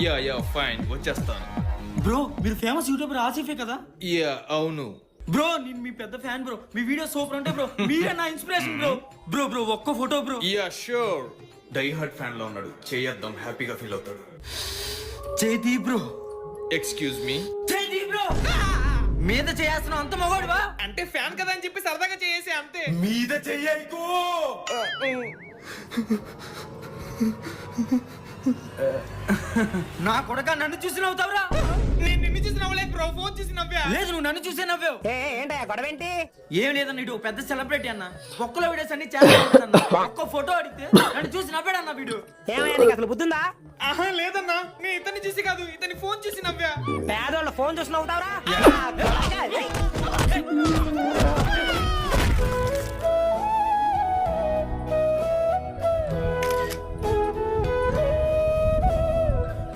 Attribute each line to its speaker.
Speaker 1: Yeah fine వచ్చేస్తాను.
Speaker 2: Bro మీరు famous YouTuber ఆసిఫే కదా?
Speaker 1: యా అవును.
Speaker 2: బ్రో నేను మీ పెద్ద ఫ్యాన్ బ్రో. మీ వీడియో సూపర్ అంటే బ్రో. మీరే నా ఇన్స్పిరేషన్ బ్రో. బ్రో ఒక్క photo bro.
Speaker 1: Yeah sure. Die hard fan లో ఉన్నాడు, చేయొద్దాం, హ్యాపీగా ఫీల్ అవుతాడు.
Speaker 2: చేతి బ్రో.
Speaker 1: Excuse me.
Speaker 2: చేతి బ్రో మీద చేయాల్సిన అంత మగోడువా?
Speaker 1: అంటే ఫ్యాన్ కదా అని చెప్పి సరదాగా చేసి అంతే.
Speaker 2: మీద చెయ్యకు. నా కొడక నన్ను చూసి నవ్వుతావురా?
Speaker 1: నేను నిన్ను చూసి నవ్వలేదు బ్రో, ఫోన్ చూసి నవ్వా.
Speaker 2: లేదు నువ్వు నన్ను చూసే నవ్వావు.
Speaker 3: ఏంటయ్యా గొడవేంటి?
Speaker 2: ఏం లేదన్న, ఇటు పెద్ద సెలబ్రిటీ అన్న. ఒక్కలో వీడియోస్ అన్ని చేస్తాను. ఒక్క ఫోటో అడిగితే నన్ను చూసి నవ్వాడన్న వీడియో.
Speaker 3: ఏమయ్యా నీకు అసలు బుద్ధుందా?
Speaker 1: ఆహా లేదన్నా, నేను ఇతన్ని చూసి కాదు ఇతని ఫోన్ చూసి నవ్వా.
Speaker 3: పేదోళ్ళ ఫోన్ చూసి నవ్వుతావురా?